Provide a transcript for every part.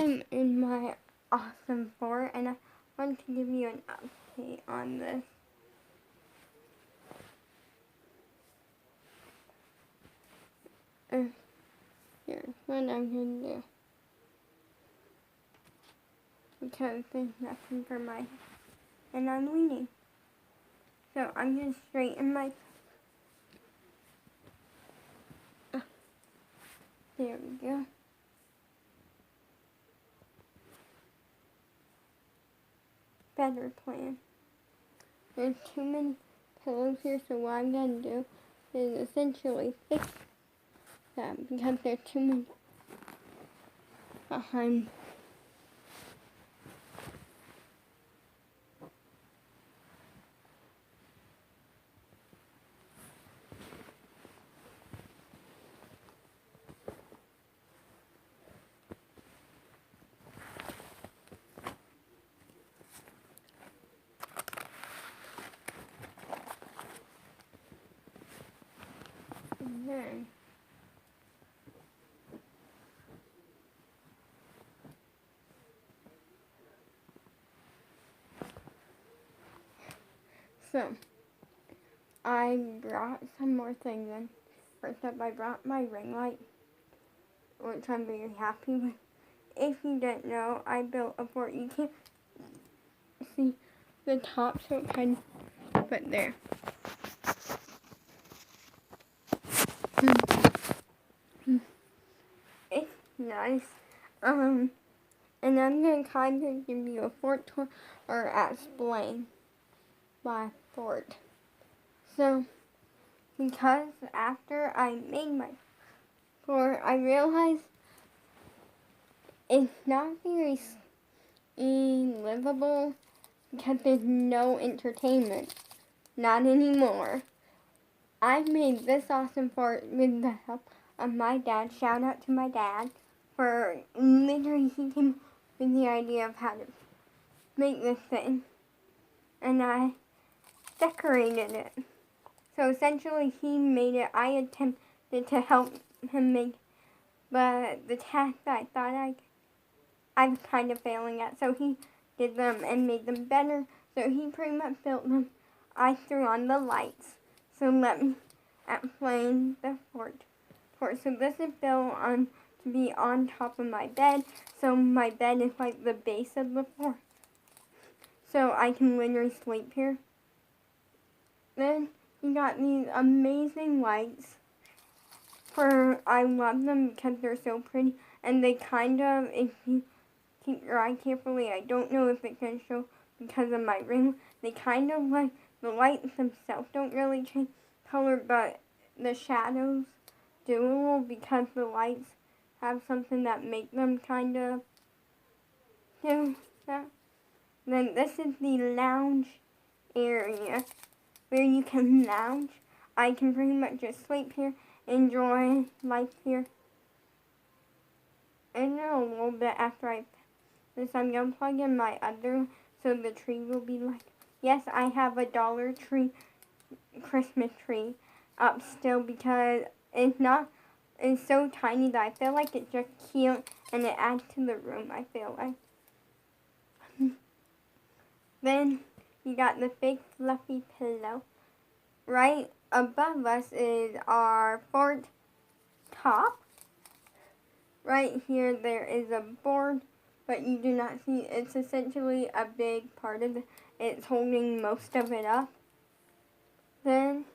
I'm in my awesome fort, and I want to give you an update on this. Here's what I'm going to do. Because there's nothing for my head, and I'm leaning. So I'm going to straighten my... There we go. Better plan. There's too many pillows here, so what I'm going to do is essentially fix that because there's too many behind. Then so I brought some more things in. First up, I brought my ring light, which I'm very happy with. If you didn't know, I built a fort. You can't see the top, so it kind of, but there. It's nice. And I'm going to kind of give you a fort tour or explain my fort. So, because after I made my fort, I realized it's not very livable because there's no entertainment. Not anymore. I made this awesome fort with the help of my dad. Shout out to my dad for literally he came with the idea of how to make this thing. And I decorated it. So essentially he made it. I attempted to help him make, but the task that I thought I was kind of failing at. So he did them and made them better. So he pretty much built them. I threw on the lights. So let me explain the fort. So this is built on to be on top of my bed. So my bed is like the base of the fort. So I can literally sleep here. Then you got these amazing lights. I love them because they're so pretty. And they kind of, if you keep your eye carefully, I don't know if it can show because of my ring. They kind of like, the lights themselves don't really change color, but the shadows do a little because the lights have something that make them kind of do that. Then this is the lounge area where you can lounge. I can pretty much just sleep here, enjoy life here. And then a little bit after I'm going to plug in my other, so the tree will be like, yes, I have a Dollar Tree Christmas tree up still because it's so tiny that I feel like it's just cute and it adds to the room, I feel like. Then you got the big fluffy pillow. Right above us is our fort top. Right here there is a board, but you do not see, it's essentially a big part of it. It's holding most of it up. Then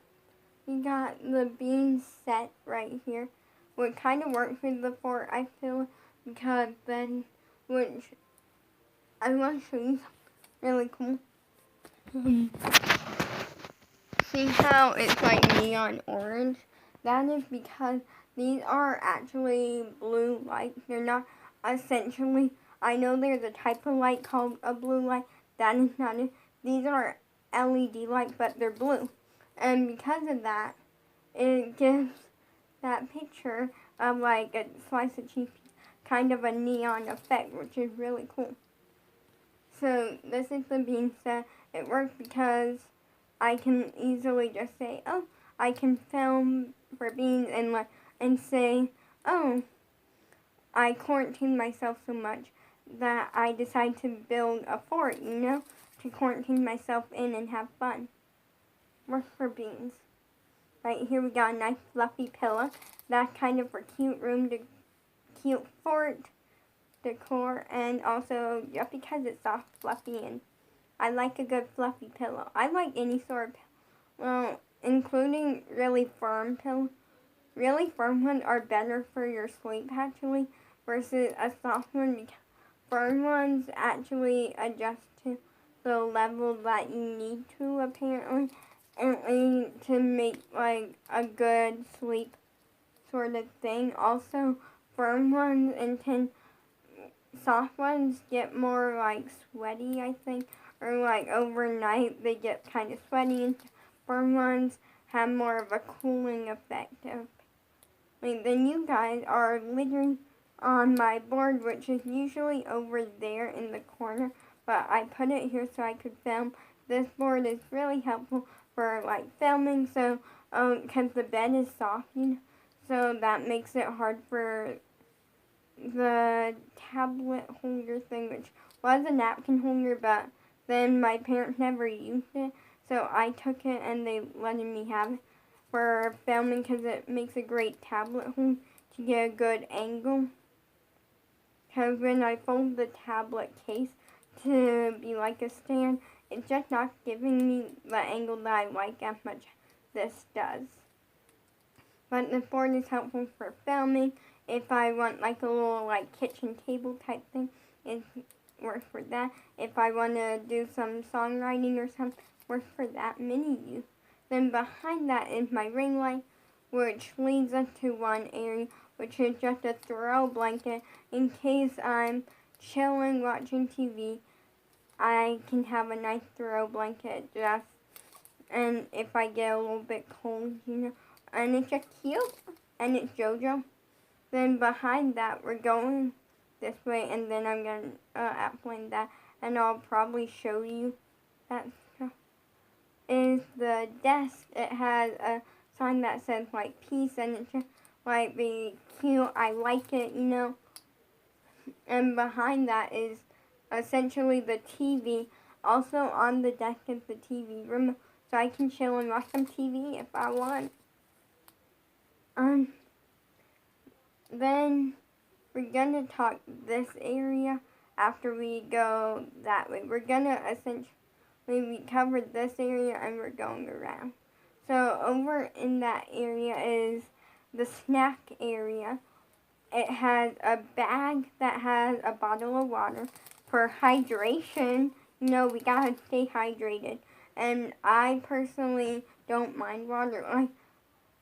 you got the beam set right here, which kind of works with the fort, I feel, because then, which I want to show you something really cool. See how it's like neon orange? That is because these are actually blue lights. They're not essentially, I know there's a type of light called a blue light. That is not it. These are LED lights, but they're blue. And because of that, it gives that picture of like a slice of cheese, kind of a neon effect, which is really cool. So this is the beam set. It works because I can easily just say, oh, I can film for beans and say, oh, I quarantined myself so much that I decided to build a fort, to quarantine myself in and have fun. Work for beans. Right here we got a nice fluffy pillow. That's kind of for cute cute fort decor, and also just because it's soft, fluffy, and I like a good fluffy pillow. I like any sort of pillow, including really firm pillows. Really firm ones are better for your sleep actually, versus a soft one, because firm ones actually adjust to the level that you need to apparently, and to make like a good sleep sort of thing. Also, firm ones and soft ones get more like sweaty, I think, or like overnight they get kind of sweaty, and firm ones have more of a cooling effect. Then you guys are literally on my board, which is usually over there in the corner, but I put it here so I could film. This board is really helpful for like filming, so because the bed is soft, so that makes it hard for the tablet holder thing, which was a napkin holder, but then my parents never used it, so I took it and they let me have it for filming because it makes a great tablet holder to get a good angle. Because when I fold the tablet case to be like a stand, it's just not giving me the angle that I like as much this does. But the board is helpful for filming. If I want like a little like kitchen table type thing, it works for that. If I want to do some songwriting or something, works for that mini use. Then behind that is my ring light, which leads us to one area, which is just a throw blanket. In case I'm chilling watching TV, I can have a nice throw blanket just, and if I get a little bit cold, and it's just cute, and it's JoJo. Then behind that, we're going this way, and then I'm going to outline that, and I'll probably show you that stuff. Is the desk. It has a sign that says like peace, and it's just like really cute. I like it, And behind that is essentially the TV. Also on the desk is the TV remote, so I can chill and watch some TV if I want. Then we're gonna talk this area after we go that way. We're gonna essentially, we covered this area and we're going around. So over in that area is the snack area. It has a bag that has a bottle of water for hydration. We gotta stay hydrated. And I personally don't mind water. Like,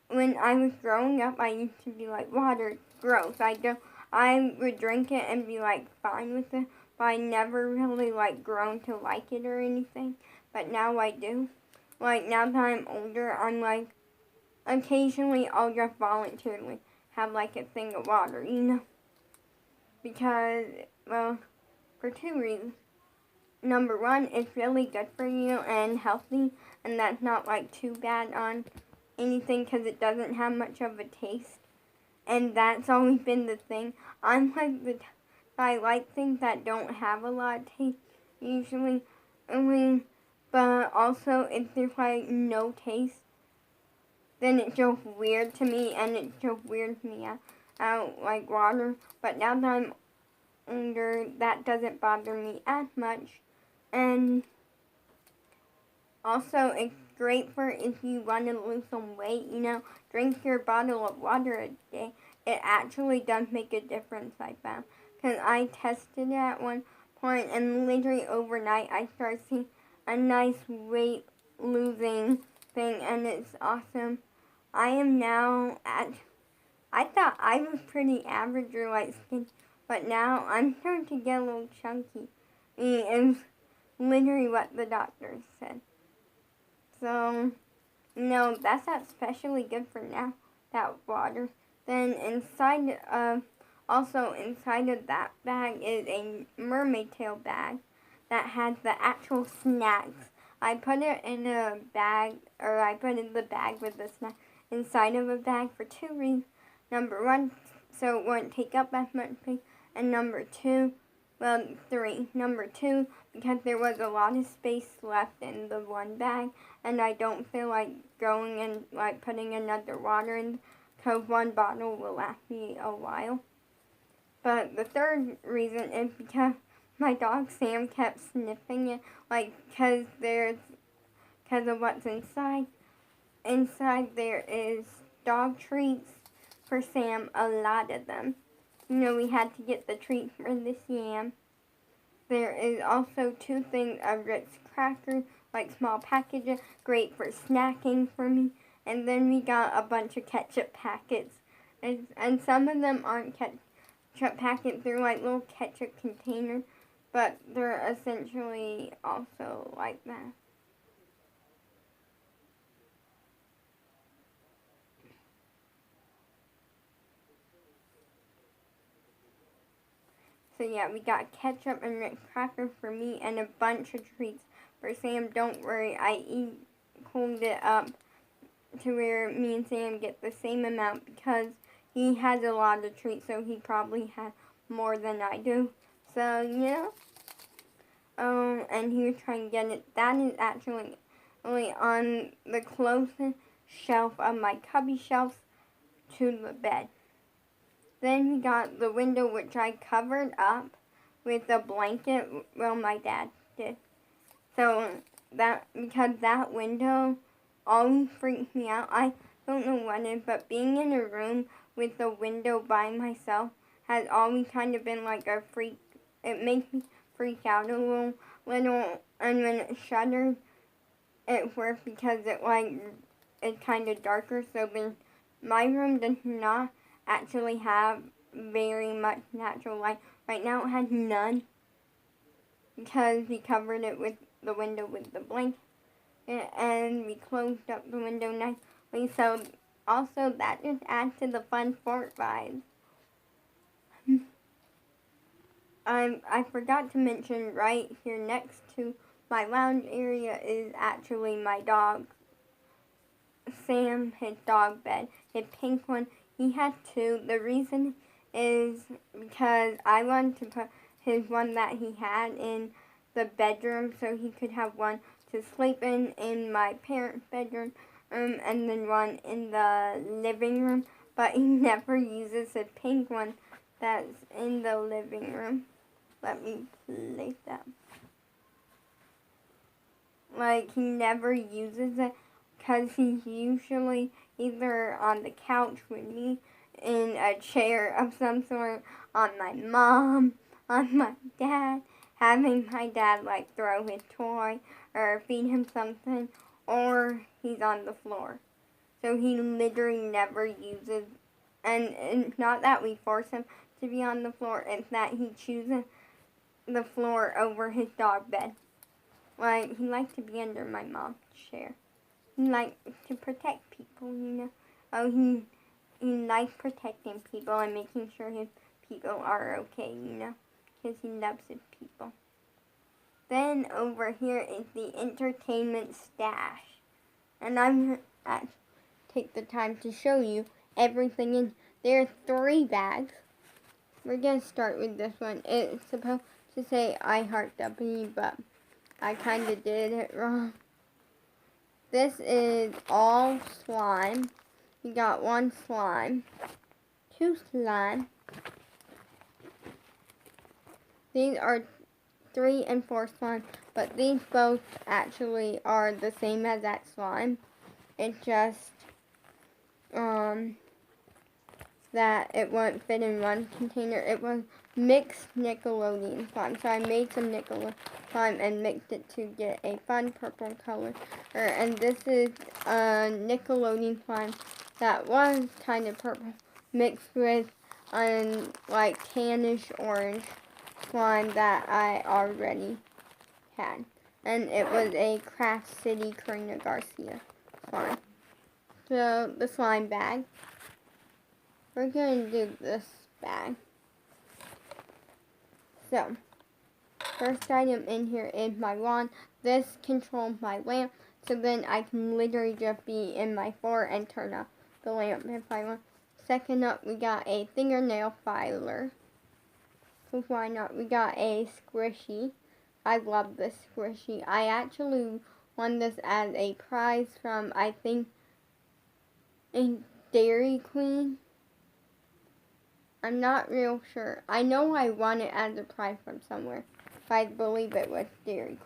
when I was growing up, I used to be like, water, gross. I would drink it and be like fine with it, but I never really like grown to like it or anything. But now I do. Like, now that I'm older, I'm like, occasionally I'll just voluntarily have like a thing of water, Because, well, for two reasons. Number one, it's really good for you and healthy, and that's not like too bad on anything because it doesn't have much of a taste. And that's always been the thing. I'm like I like things that don't have a lot of taste usually. But also if there's like no taste, then it's just weird to me, and it just weirds me out like water. But now that I'm older, that doesn't bother me as much. And also, it's great for if you want to lose some weight, drink your bottle of water a day. It actually does make a difference, I found. Because I tested it at one point, and literally overnight, I started seeing a nice weight losing thing, and it's awesome. I am now I thought I was pretty average or like skinny, but now I'm starting to get a little chunky. It's literally what the doctor said. So, that's not especially good for now, that water. Then inside of that bag is a mermaid tail bag that has the actual snacks. I put it in a bag, I put in the bag with the snack inside of a bag for two reasons. Number one, so it wouldn't take up as much space. And number two, well, three. Number two, because there was a lot of space left in the one bag, and I don't feel like going and like putting another water in, because one bottle will last me a while. But the third reason is because my dog Sam kept sniffing it, like, because of what's inside. Inside there is dog treats for Sam, a lot of them. You know, we had to get the treat for this yam. There is also 2 things of Ritz crackers, like small packages, great for snacking for me. And then we got a bunch of ketchup packets. And some of them aren't ketchup packets, they're like little ketchup containers, but they're essentially also like that. So yeah, we got ketchup and Ritz crackers for me and a bunch of treats for Sam. Don't worry, I equaled it up to where me and Sam get the same amount because he has a lot of treats, so he probably has more than I do. So yeah. And he was trying to get it. That is actually only on the closest shelf of my cubby shelf to the bed. Then we got the window, which I covered up with a blanket. Well, my dad did. So because that window always freaks me out. I don't know what it is, but being in a room with the window by myself has always kind of been like a freak. It makes me freak out a little. And when it shutters, it works because it's kind of darker. So then my room does not actually have very much natural light. Right now it has none because we covered it with the window with the blanket and we closed up the window nicely. So also that just adds to the fun fort vibes. I forgot to mention right here next to my lounge area is actually my dog Sam, his dog bed, his pink one. He had 2. The reason is because I wanted to put his one that he had in the bedroom so he could have one to sleep in my parents' bedroom, and then one in the living room. But he never uses the pink one that's in the living room. Let me place that. Like, he never uses it because he's usually either on the couch with me, in a chair of some sort, on my mom, on my dad, having my dad like throw his toy or feed him something, or he's on the floor. So he literally never uses, and it's not that we force him to be on the floor, it's that he chooses the floor over his dog bed. Like, he likes to be under my mom's chair. He likes to protect people, you know. Oh, he likes protecting people and making sure his people are okay, you know. Because he loves his people. Then over here is the entertainment stash. And I'm going to take the time to show you everything in there. Are 3 bags. We're going to start with this one. It's supposed to say I Heart W, but I kind of did it wrong. This is all slime. We got 1 slime, 2 slime. These are 3 and 4 slime, but these both actually are the same as that slime. It's just that it won't fit in one container. It was mixed Nickelodeon slime. So I made some Nickelodeon slime and mixed it to get a fun purple color. And this is a Nickelodeon slime that was kind of purple mixed with like tannish orange slime that I already had. And it was a Craft City Karina Garcia slime. So the slime bag. We're going to do this bag. So, first item in here is my wand. This controls my lamp, so then I can literally just be in my floor and turn off the lamp if I want. Second up, we got a fingernail filer. So why not? We got a squishy. I love this squishy. I actually won this as a prize from, I think, a Dairy Queen. I'm not real sure. I know I won it as a prize from somewhere. I believe it was Dairy Queen.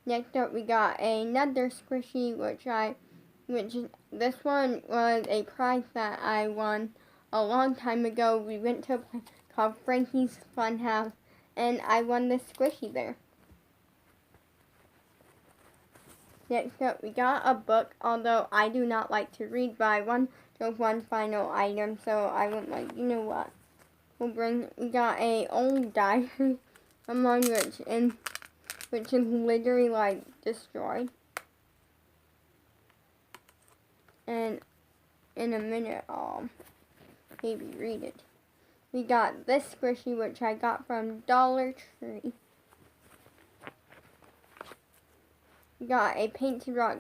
Next up, we got another squishy, which this one was a prize that I won a long time ago. We went to a place called Frankie's Funhouse, and I won this squishy there. Next up, we got a book, although I do not like to read, but I won the one final item, so I went like, you know what? We got a old diary, among which is literally like destroyed. And in a minute, I'll maybe read it. We got this squishy, which I got from Dollar Tree. We got a painted rock.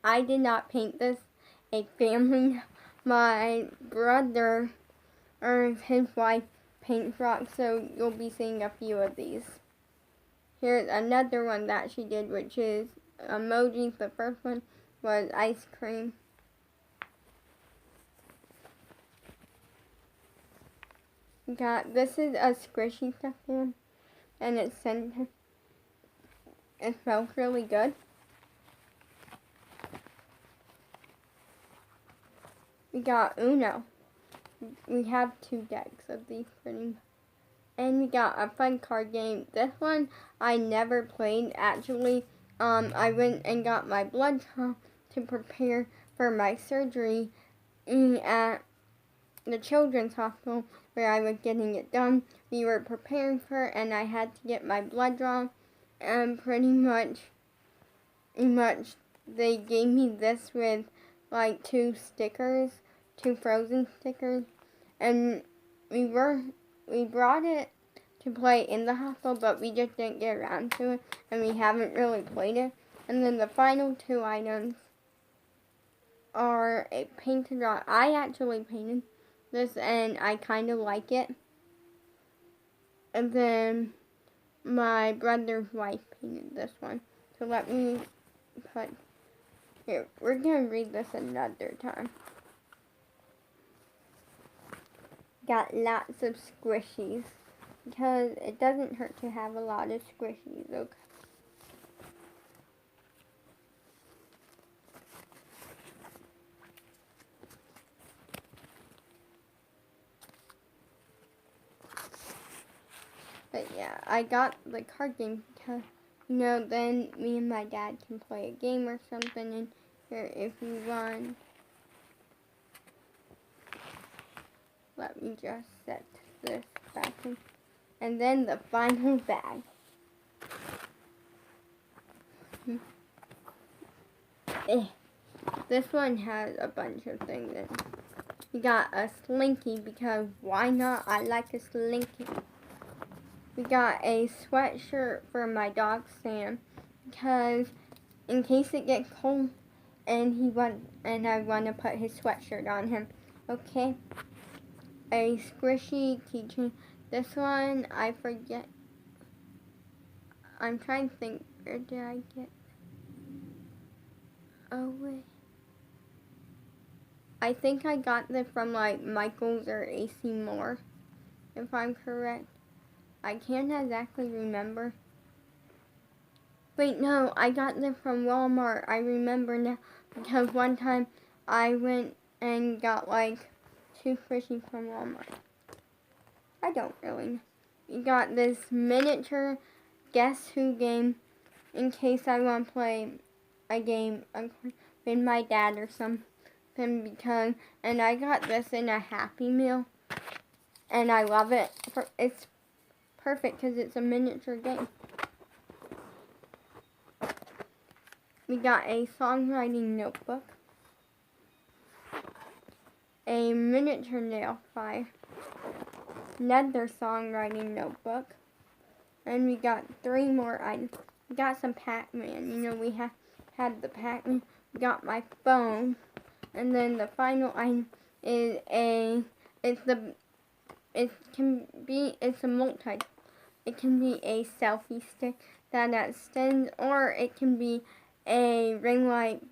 I did not paint this. A family, my brother or his wife paints rocks, so you'll be seeing a few of these. Here's another one that she did, which is emojis. The first one was ice cream. This is a squishy stuffed animal, and it smells really good. We got Uno. We have 2 decks of these pretty much. And we got a fun card game. This one I never played actually. I went and got my blood drawn to prepare for my surgery at the children's hospital where I was getting it done. We were preparing for it, and I had to get my blood drawn, and pretty much they gave me this with like 2 stickers, 2 frozen stickers, and we brought it to play in the hospital, but we just didn't get around to it, and we haven't really played it. And then the final 2 items are a painted rock. I actually painted this, and I kind of like it. And then my brother's wife painted this one. So let me put here. We're going to read this another time. Got lots of squishies, because it doesn't hurt to have a lot of squishies, okay? But yeah, I got the card game because, then me and my dad can play a game or something, and here, if you want, let me just set this back in. And then the final bag. This one has a bunch of things in it. We got a slinky, because why not? I like a slinky. We got a sweatshirt for my dog Sam, because in case it gets cold and I want to put his sweatshirt on him. Okay. A squishy keychain. This one, I forget. I'm trying to think, where did I get? Oh, wait. I think I got this from, like, Michael's or AC Moore, if I'm correct. I can't exactly remember. Wait, no, I got this from Walmart. I remember now, because one time I went and got, like, 2 squishies from Walmart. I don't really know. We got this miniature Guess Who game in case I want to play a game with my dad or something, and I got this in a Happy Meal, and I love it. It's perfect because it's a miniature game. We got a songwriting notebook, a miniature nail file, another songwriting notebook, and we got 3 more items. We got some Pac-Man. We had the Pac-Man. We got my phone, and then the final item is it's a multi. It can be a selfie stick that extends, or it can be a ring light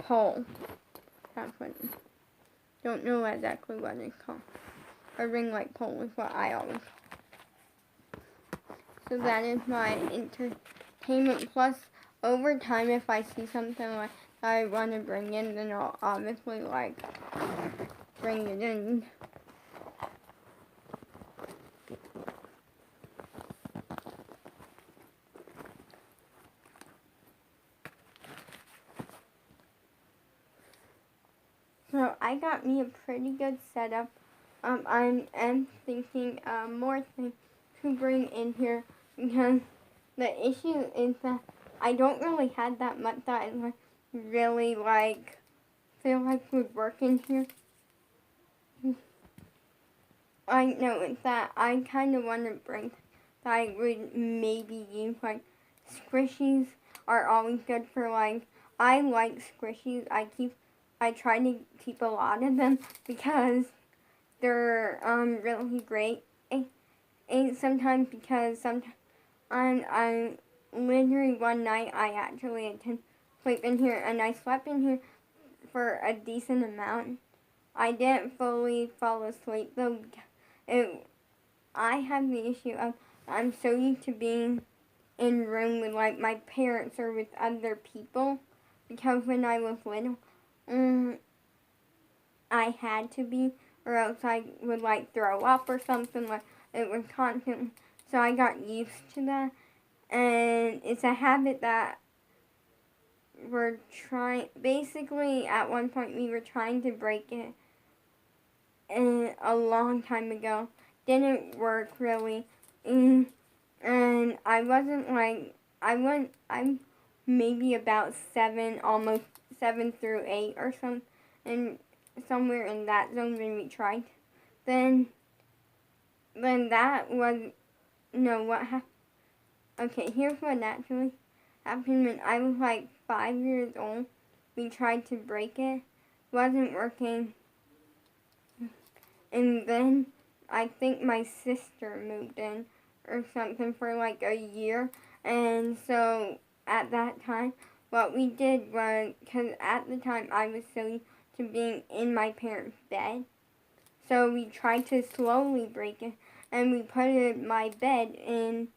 pole. That's what. Don't know exactly what it's called. A ring light pole is what I always call. So that is my entertainment. Plus, over time, if I see something like I want to bring in, then I'll obviously like bring it in. So I got me a pretty good setup. I am thinking more things to bring in here because the issue is that I don't really have that much that I really like feel like would work in here. I know it's that I kind of want to bring that I would maybe use like squishies are always good for like I like squishies. I try to keep a lot of them because they're really great. And sometimes because sometimes I literally one night I actually attended sleep in here and I slept in here for a decent amount. I didn't fully fall asleep though. I have the issue of I'm so used to being in a room with like my parents or with other people because when I was little, I had to be or else I would like throw up or something like it was constant. So I got used to that, and it's a habit that we're trying. Basically, at one point we were trying to break it, and a long time ago, didn't work really, and I wasn't like I'm maybe about 7, almost 7 through 8 or something, and somewhere in that zone when we tried. Then that was no what happened. Okay, here's what actually happened when I was like 5 years old. We tried to break it, wasn't working, and then I think my sister moved in or something for like a year, and so at that time, what we did was, because at the time I was so used to being in my parents' bed, so we tried to slowly break it, and we put my bed in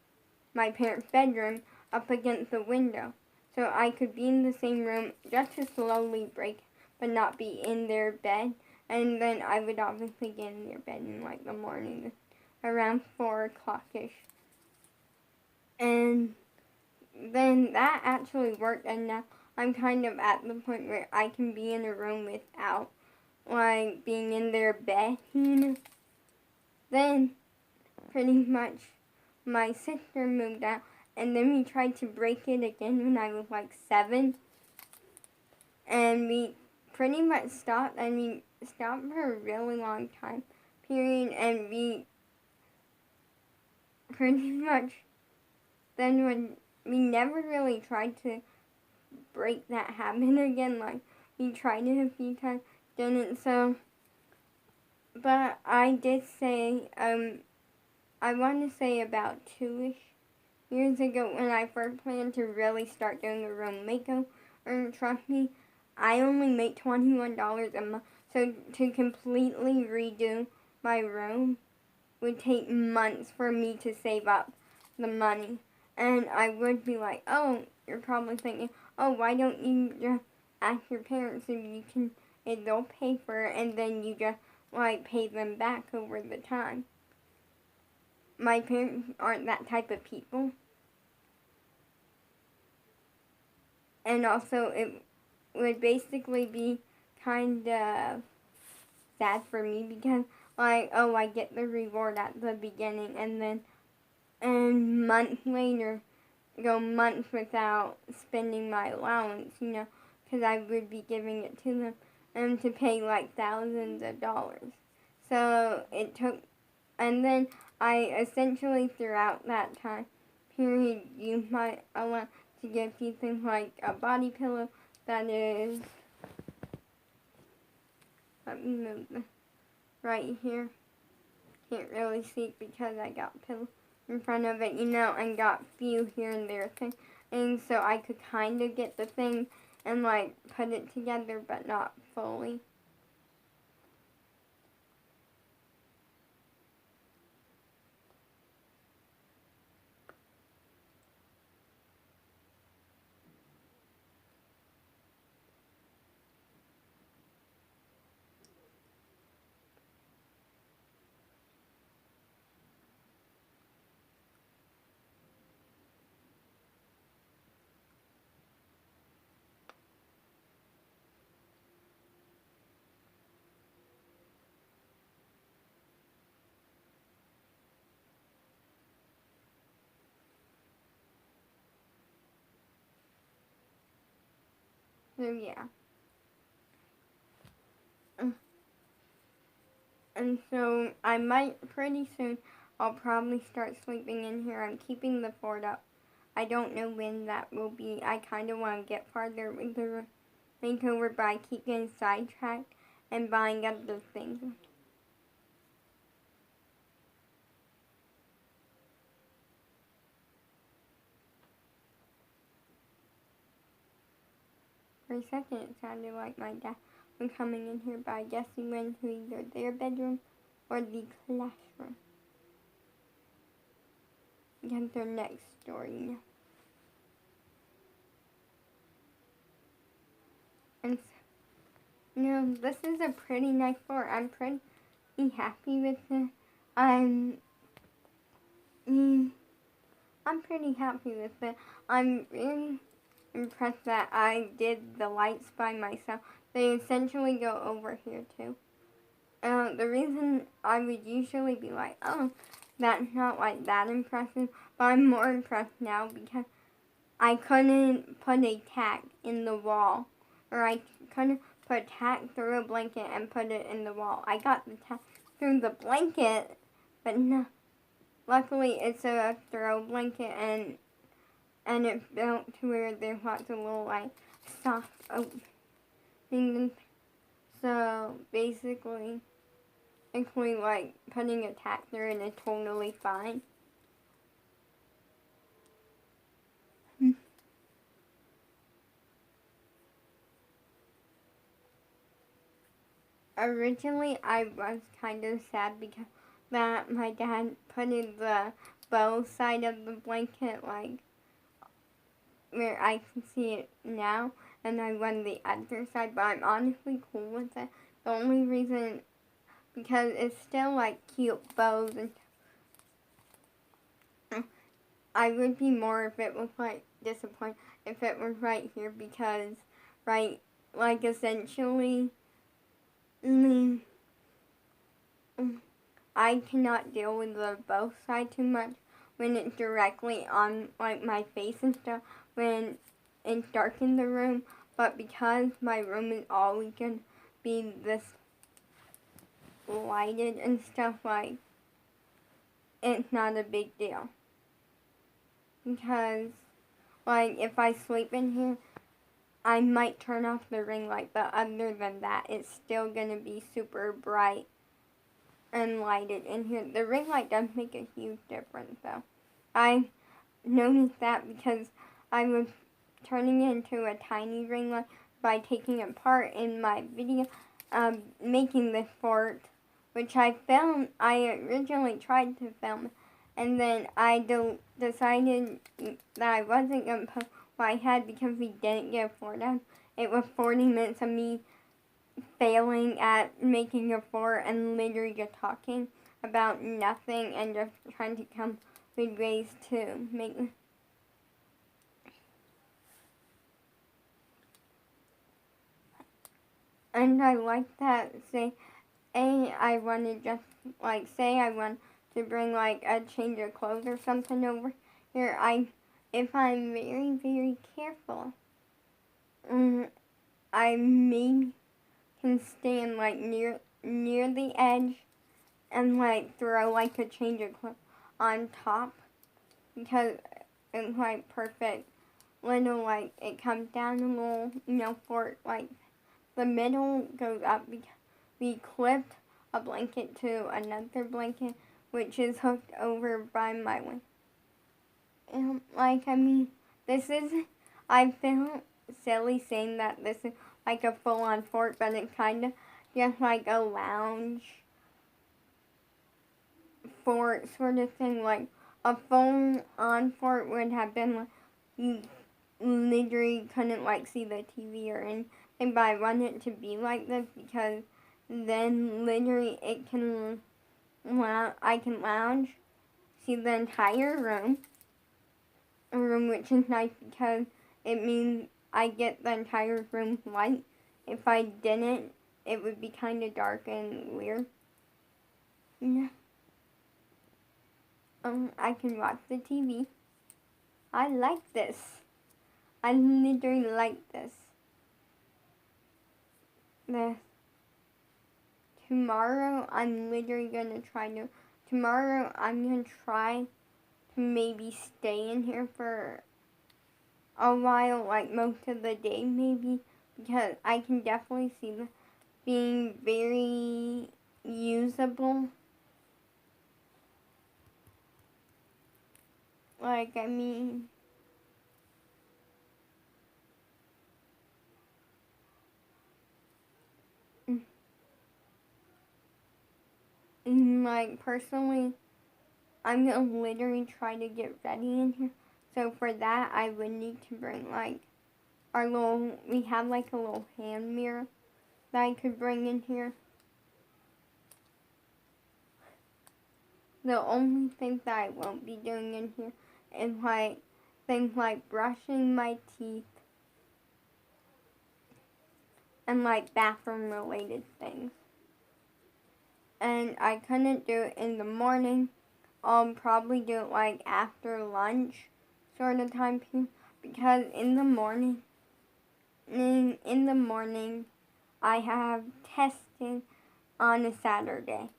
my parents' bedroom up against the window, so I could be in the same room just to slowly break, but not be in their bed. And then I would obviously get in their bed in like the morning, around 4 o'clock-ish. And then that actually worked, and now I'm kind of at the point where I can be in a room without like being in their bed, Then pretty much my sister moved out, and then we tried to break it again when I was like 7, and we pretty much stopped, and we stopped for a really long time period, and we pretty much then when we never really tried to break that habit again, like we tried it a few times, didn't. So but I did say I want to say about 2-ish years ago when I first planned to really start doing a room makeover, and trust me, I only make $21 a month, so to completely redo my room would take months for me to save up the money. And I would be like, oh, you're probably thinking, oh, why don't you just ask your parents if they'll pay for it, and then you just like pay them back over the time. My parents aren't that type of people. And also it would basically be kind of sad for me because like, oh, I get the reward at the beginning and then months later go months without spending my allowance, because I would be giving it to them and to pay like thousands of dollars. So it took, and then I essentially throughout that time period used my allowance to get a few things like a body pillow that is Let me move the right here. Can't really see it because I got pillow in front of it, and got few here and there thing. And so I could kind of get the thing and like put it together, but not fully. So yeah. And so I might pretty soon, I'll probably start sleeping in here. I'm keeping the fort up. I don't know when that will be. I kind of want to get farther with the makeover, but I keep getting sidetracked and buying other things. For a second, it sounded like my dad was coming in here, but I guess he went to either their bedroom or the classroom. Because they're next door, And so, this is a pretty nice fort. I'm pretty happy with it. I'm pretty happy with it. I'm really impressed that I did the lights by myself. They essentially go over here too. The reason I would usually be like, oh, that's not like that impressive, but I'm more impressed now because I couldn't put a tack in the wall, or I couldn't put a tack through a blanket and put it in the wall. I got the tack through the blanket, but no. Luckily, it's a throw blanket, and it built to where there's lots of little like soft openings. So basically, like putting a tack through it is totally fine. Originally, I was kind of sad because that my dad put in the bow side of the blanket like where I can see it now, and I went the other side, but I'm honestly cool with it. The only reason, because it's still like cute bows, and I would be more if it was like disappointed if it was right here, because like essentially I cannot deal with the bow side too much when it's directly on like my face and stuff when it's dark in the room, but because my room is always gonna be this lighted and stuff, like it's not a big deal. Because like if I sleep in here, I might turn off the ring light, but other than that, it's still gonna be super bright and lighted in here. The ring light does make a huge difference, though. I noticed that because I was turning it into a tiny ring light by taking it apart in my video, making this fort, which I filmed. I originally tried to film, and then I decided that I wasn't going to post what I had because we didn't get a fort done. It was 40 minutes of me failing at making a fort and literally just talking about nothing and just trying to come with ways to make. And I like that, I want to just, say I want to bring, a change of clothes or something over here. If I'm very, very careful, I maybe can stand, near the edge and, throw, a change of clothes on top because it's, perfect. Little, it comes down a little, for, the middle goes up we clipped a blanket to another blanket, which is hooked over by my wing. This is, I feel silly saying that this is like a full-on fort, but it's kind of just like a lounge fort sort of thing. Like a full-on fort would have been like, you literally couldn't like see the TV or anything, but I want it to be like this because then literally it can, I can lounge, see the entire room, which is nice because it means I get the entire room light. If I didn't, it would be kind of dark and weird. Yeah. I can watch the TV. I like this. I literally like this. Tomorrow, I'm gonna try to maybe stay in here for a while, like most of the day maybe, because I can definitely see this being very usable. Like, I mean, like, personally, I'm gonna literally try to get ready in here. So for that, I would need to bring, like, we have, like, a little hand mirror that I could bring in here. The only thing that I won't be doing in here is, like, things like brushing my teeth and, like, bathroom-related things. And I couldn't do it in the morning. I'll probably do it, like, after lunch sort of time period. Because in the morning, I have testing on a Saturday.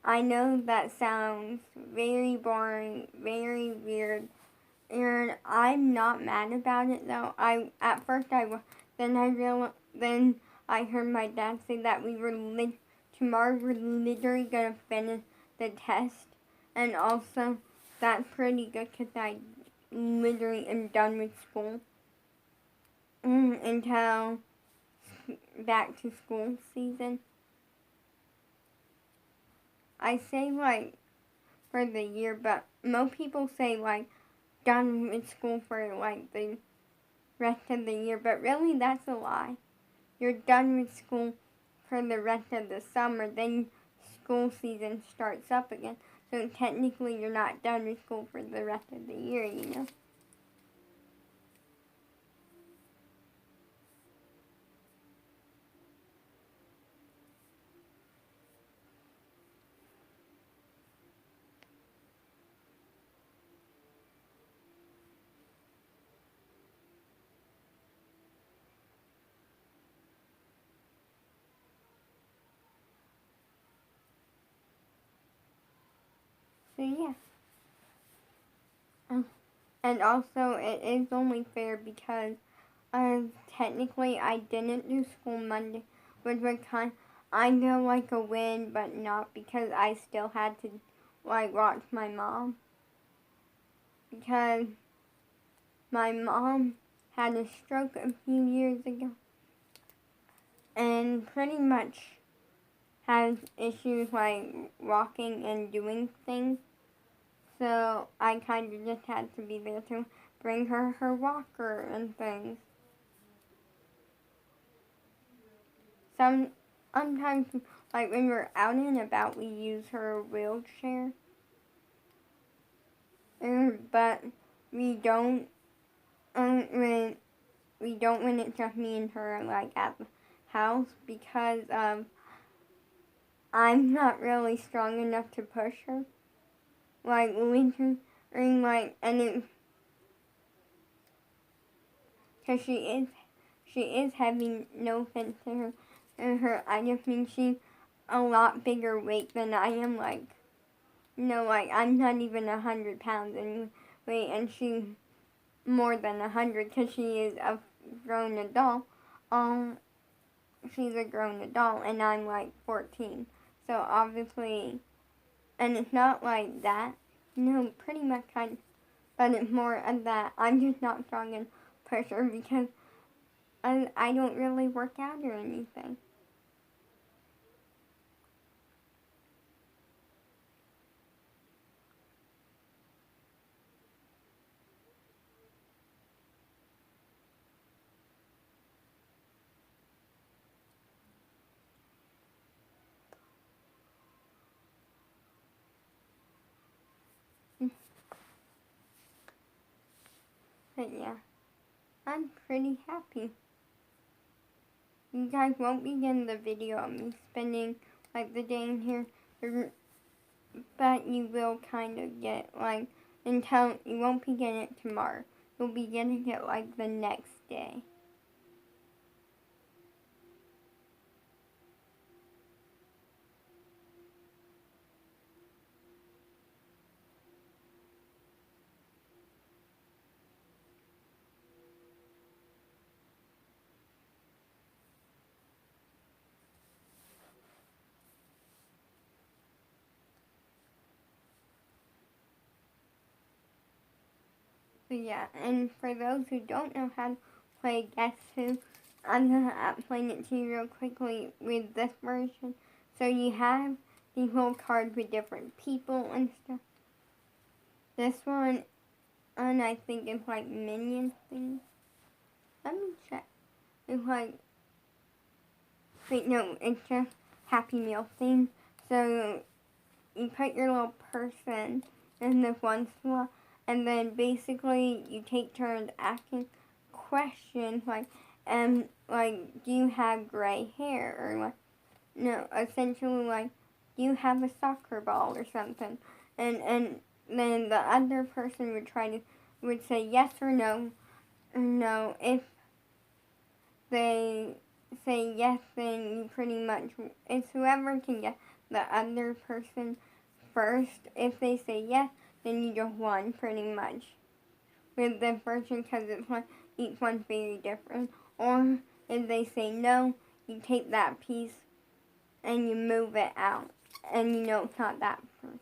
I know that sounds very boring, very weird, and I'm not mad about it though. Then I heard my dad say that tomorrow we're literally gonna finish the test, and also that's pretty good because I literally am done with school until back to school season. I say like for the year, but most people say like done with school for like the rest of the year, but really that's a lie. You're done with school for the rest of the summer, then school season starts up again. So technically you're not done with school for the rest of the year, you know. So yeah. And also it is only fair because technically I didn't do school Monday, which was I know like a win, but not because I still had to like watch my mom. Because my mom had a stroke a few years ago and pretty much has issues like walking and doing things. So I kind of just had to be there to bring her walker and things. Sometimes, like when we're out and about, we use her wheelchair. But we don't when it's just me and her like at the house because I'm not really strong enough to push her. Like literally, like and it, cause she is heavy. No offense to her, I just mean she's a lot bigger weight than I am. Like, like I'm not even 100 pounds in weight, and she's more than 100 because she is a grown adult. she's a grown adult and I'm like 14. So obviously, and it's not like that. No, pretty much but it's more of that I'm just not strong and push her because I don't really work out or anything. But yeah, I'm pretty happy. You guys won't be getting the video of me spending like the day in here, but you will kind of get like until you won't be getting it tomorrow. You'll be getting it like the next day. So yeah, and for those who don't know how to play Guess Who, I'm gonna explain it to you real quickly with this version. So you have these little cards with different people and stuff. This one, and I think it's like minion things. Let me check. It's like, wait, no, it's just Happy Meal thing. So you put your little person in this one slot, and then basically you take turns asking questions like, do you have gray hair, or like, no, essentially like, do you have a soccer ball or something, and then the other person would say yes or no, no. If they say yes, then you pretty much, it's whoever can get the other person first. If they say yes, then you just won pretty much with the version because it's like each one's very different. Or if they say no, you take that piece and you move it out, and you know it's not that person.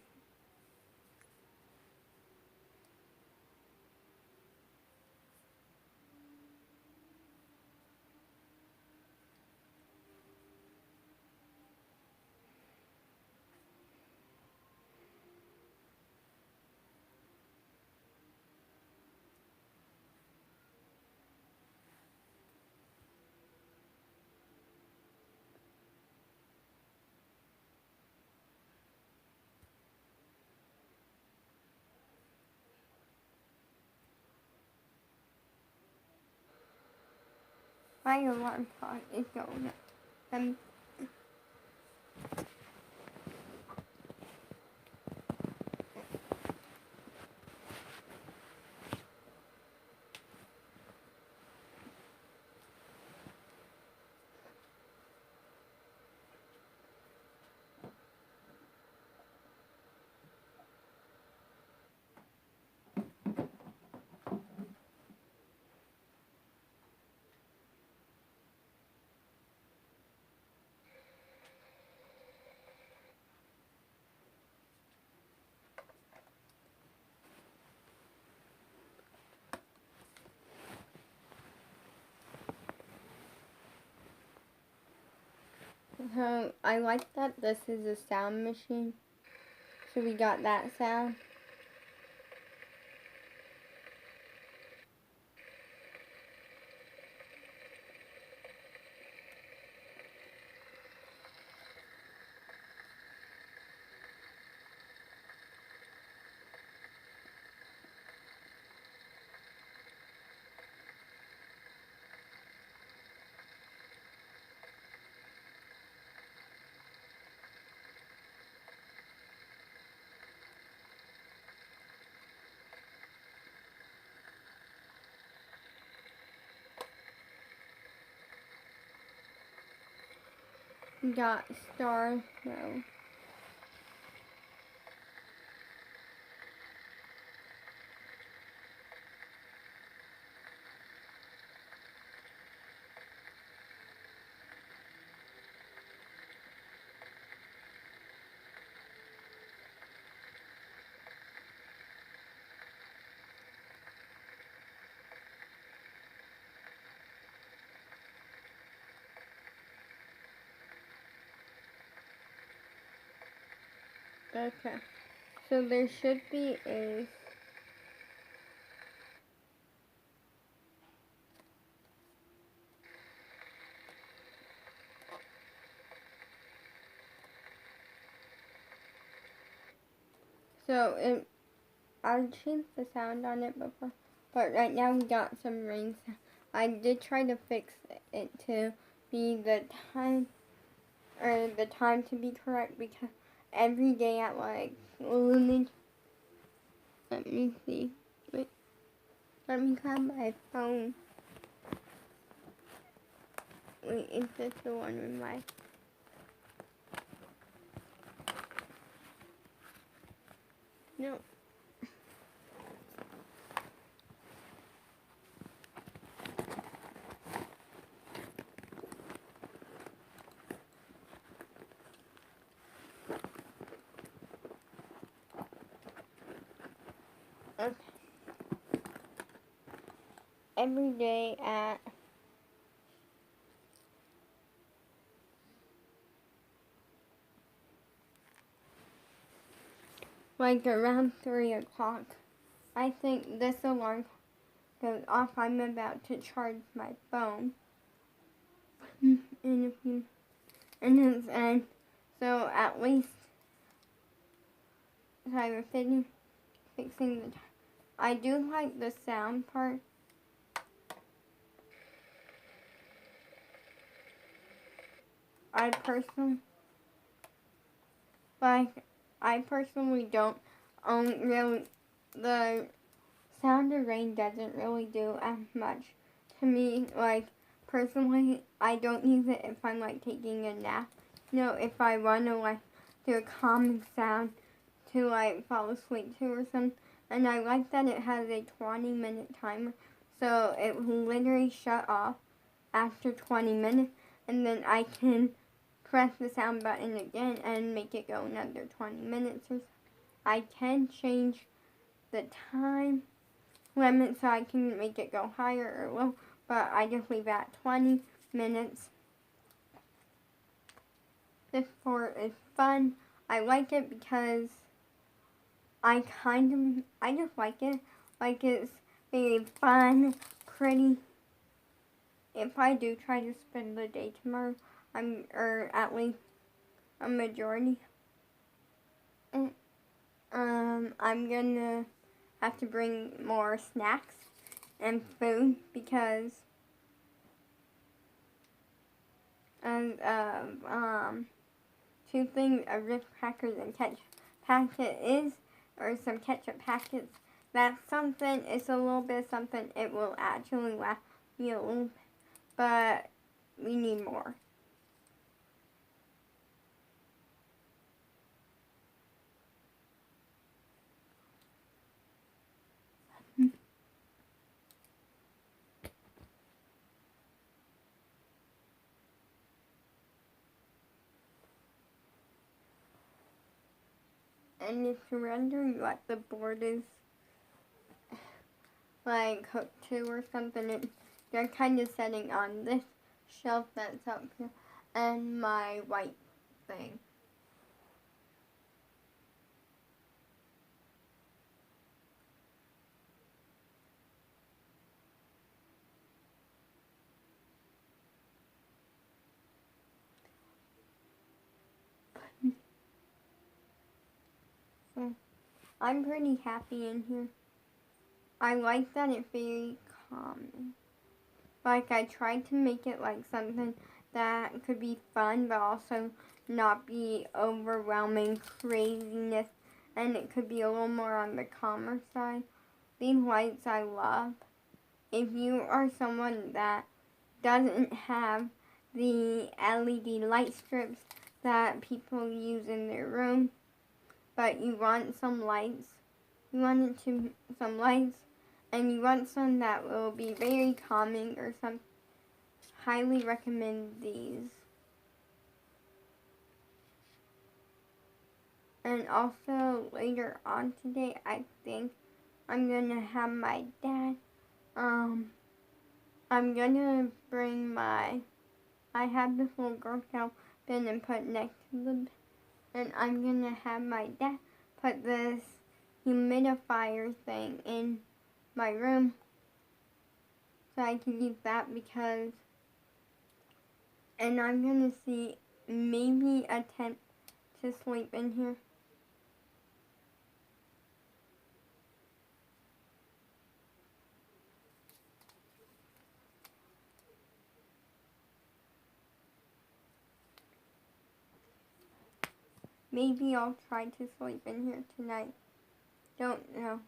My alarm clock is going up. So I like that this is a sound machine. So we got that sound. We got stars. No. Okay. So there should be a I changed the sound on it before, but right now we got some rain sound. I did try to fix it to be the time the time to be correct because every day at like let me see. Wait, let me grab my phone. Wait, is this the one with my no. Okay. Every day at like around 3 o'clock. I think this alarm goes off. I'm about to charge my phone in a few minutes, and so at least so I was fixing the time. I do like the sound part. I personally like. I personally don't really the sound of rain doesn't really do as much to me. Like personally, I don't use it if I'm like taking a nap. You know, if I want to like do a calming sound to like fall asleep to or something. And I like that it has a 20-minute timer, so it will literally shut off after 20 minutes, and then I can press the sound button again and make it go another 20 minutes or so. I can change the time limit so I can make it go higher or low, but I just leave it at 20 minutes. This sport is fun. I like it because I just like it. Like it's very fun, pretty. If I do try to spend the day tomorrow, or at least a majority, I'm gonna have to bring more snacks and food because two things a Ritz crackers and ketchup packet is, or some ketchup packets. That's something. It's a little bit of something. It will actually last me a little bit, but we need more. And if you're wondering what the board is like hooked to or something, they're kind of sitting on this shelf that's up here and my white thing. So I'm pretty happy in here. I like that it's very calming. Like I tried to make it like something that could be fun but also not be overwhelming craziness, and it could be a little more on the calmer side. These lights I love. If you are someone that doesn't have the LED light strips that people use in their room, but you want some lights, some lights, and you want some that will be very calming or some, highly recommend these. And also later on today, I think I'm gonna have my dad. I'm gonna bring I have this little Girl Scout bin and put it next to the and I'm gonna have my dad put this humidifier thing in my room so I can use that because, and I'm gonna see maybe attempt to sleep in here. Maybe I'll try to sleep in here tonight. Don't know.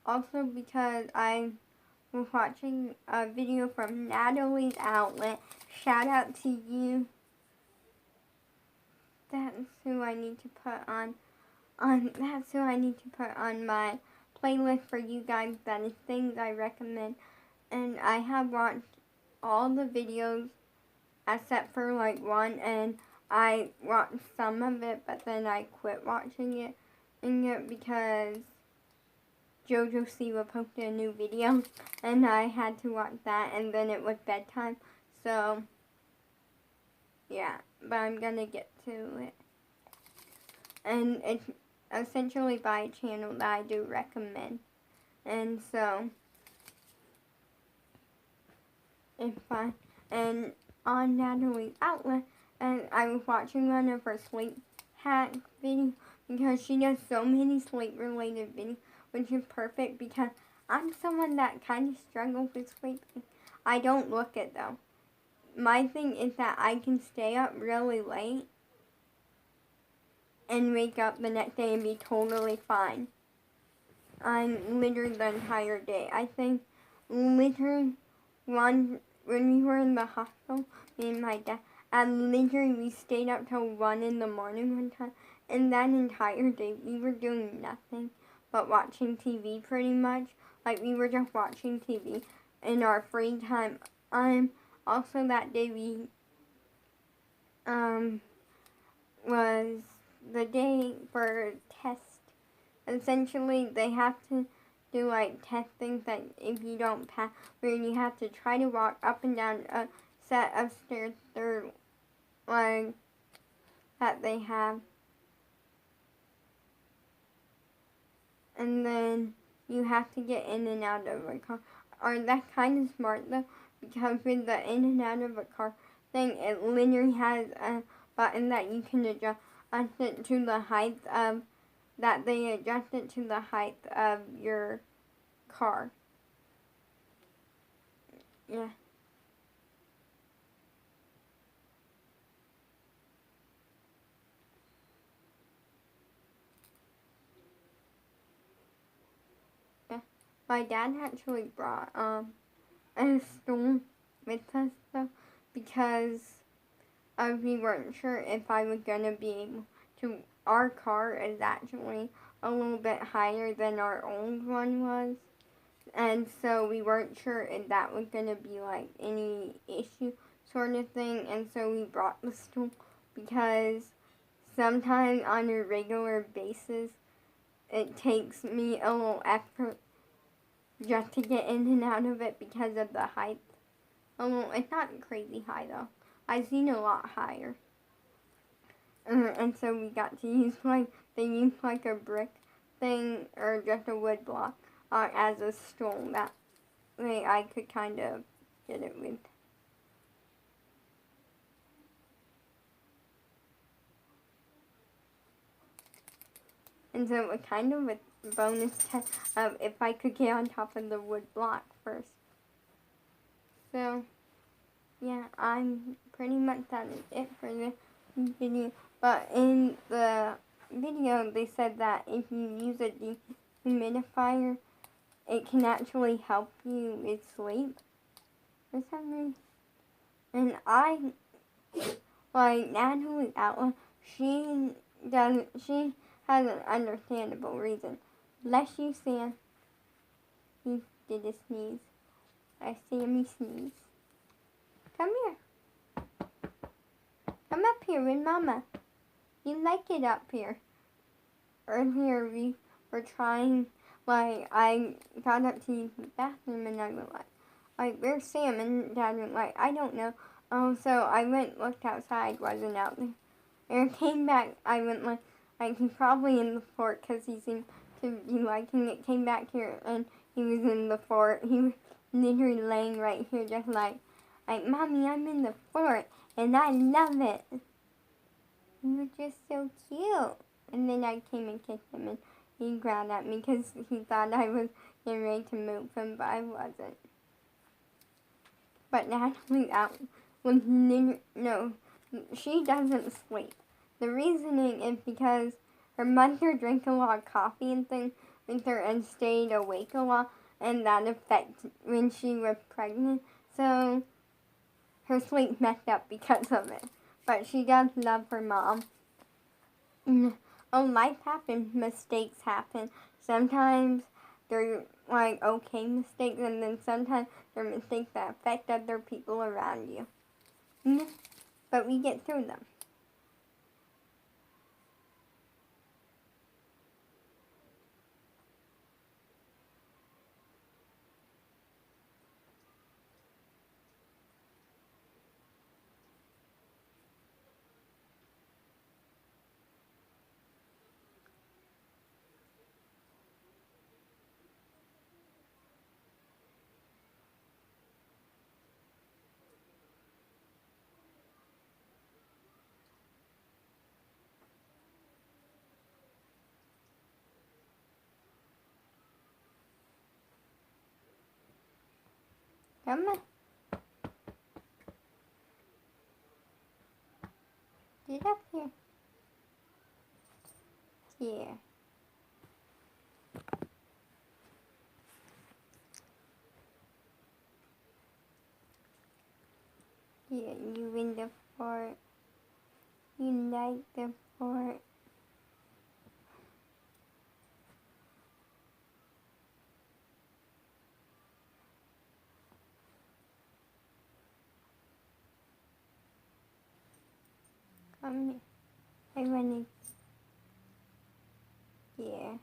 Also because I was watching a video from Natalie's Outlet. Shout out to you. That's who I need to put on that's who I need to put on my playlist for you guys. That is things I recommend. And I have watched all the videos except for like one, and I watched some of it, but then I quit watching it because JoJo Siwa posted a new video, and I had to watch that, and then it was bedtime, so yeah, but I'm gonna get to it. And it's essentially by a channel that I do recommend, and so it's fine. And on Natalie's Outlet, and I was watching one of her sleep hack videos because she does so many sleep related videos, which is perfect because I'm someone that kind of struggles with sleeping. I don't look it though. My thing is that I can stay up really late and wake up the next day and be totally fine. I'm literally the entire day. I think literally when we were in the hospital, me and my dad, and literally we stayed up till 1 in the morning one time, and that entire day we were doing nothing but watching TV pretty much. Like we were just watching TV in our free time. Also that day we was the day for test. Essentially they have to do like test things that if you don't pass, where you have to try to walk up and down a set of stairs through like that they have. And then you have to get in and out of a car. Or that's kind of smart though, because with the in and out of a car thing, it literally has a button that you can adjust it to the height of, that they adjust it to the height of your car. Yeah. Yeah. My dad actually brought a stool with us though, because we weren't sure if I was gonna be able to. Our car is actually a little bit higher than our old one was, and so we weren't sure if that was gonna be like any issue sort of thing, and so we brought the stool because sometimes on a regular basis it takes me a little effort just to get in and out of it because of the height. It's not crazy high though. I've seen a lot higher. And so we got to use they used like a brick thing or just a wood block as a stool. That way I could kind of get it with. And so it was kind of a bonus test of if I could get on top of the wood block first. So, yeah, I'm pretty much that is it for this video. But in the video, they said that if you use a dehumidifier, it can actually help you with sleep or something. And Natalie Outlaw, she has an understandable reason. Bless you, Sam. He did a sneeze. I see him sneeze. Come here. Come up here with Mama. You like it up here. Earlier we were trying, I got up to use the bathroom and I was like, where's Sam? And Dad was like, I don't know. Oh, so I went looked outside, wasn't out there. And came back, I went like he's probably in the fort because he seemed to be liking it. Came back here and he was in the fort. He was literally laying right here just like, Mommy, I'm in the fort and I love it. He was just so cute. And then I came and kissed him and he growled at me because he thought I was getting ready to move him, but I wasn't. But Natalie out was no, she doesn't sleep. The reasoning is because her mother drank a lot of coffee and things with her and stayed awake a lot, and that affected when she was pregnant. So her sleep messed up because of it. But she does love her mom. Oh, life happens, mistakes happen. Sometimes they're like okay mistakes, and then sometimes they're mistakes that affect other people around you. But we get through them. Come on, get up here. Yeah. Yeah, you in the fort. You like the fort. Come here. I wanna. Yeah.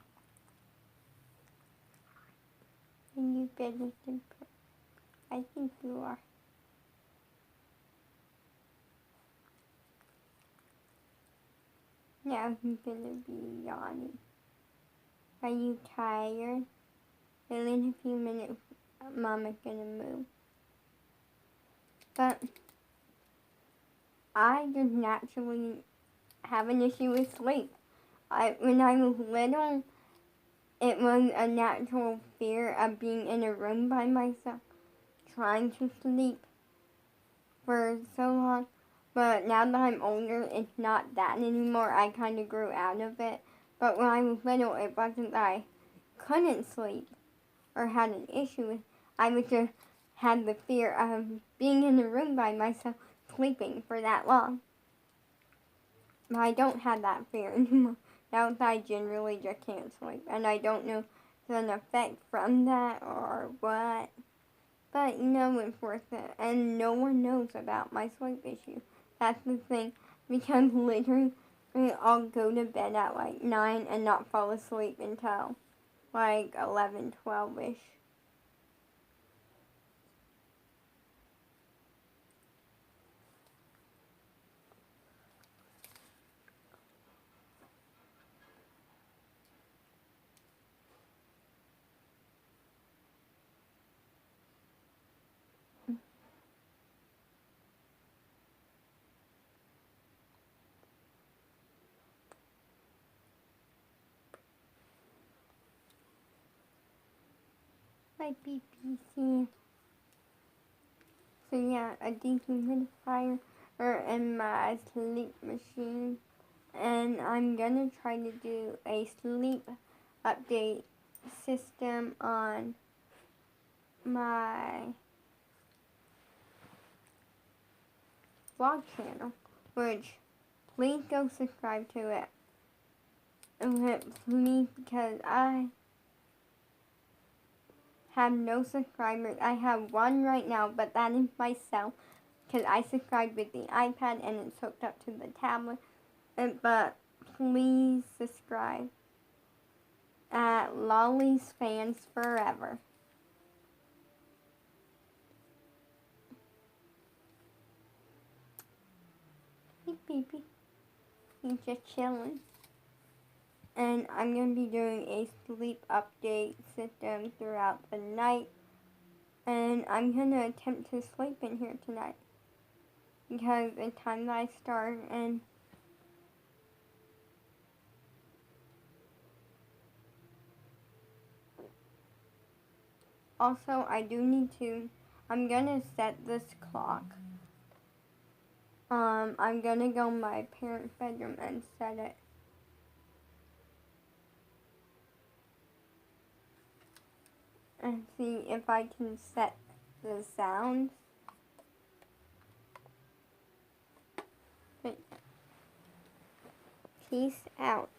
And you better than. I think you are. Now he's gonna be yawning. Are you tired? And in a few minutes, Mama's gonna move. But I just naturally have an issue with sleep. When I was little, it was a natural fear of being in a room by myself, trying to sleep for so long. But now that I'm older, it's not that anymore. I kind of grew out of it. But when I was little, it wasn't that I couldn't sleep or had an issue with. I was just had the fear of being in a room by myself, sleeping for that long. But I don't have that fear anymore. Now that I generally just can't sleep, and I don't know if it's an effect from that or what. But it's worth it, and no one knows about my sleep issue. That's the thing, because literally I'll go to bed at like 9 and not fall asleep until like 11, 12-ish. My BBC. So yeah, a dehumidifier in my sleep machine, and I'm gonna try to do a sleep update system on my vlog channel, which please go subscribe to it. Please, because I have no subscribers. I have one right now, but that is myself, because I subscribed with the iPad and it's hooked up to the tablet. But please subscribe at Lolly's Fans Forever. Pee-pee. He's just chilling. And I'm going to be doing a sleep update system throughout the night. And I'm going to attempt to sleep in here tonight. Because the time that I start and also I'm going to set this clock. I'm going to go in my parents' bedroom and set it. And see if I can set the sounds. But peace out.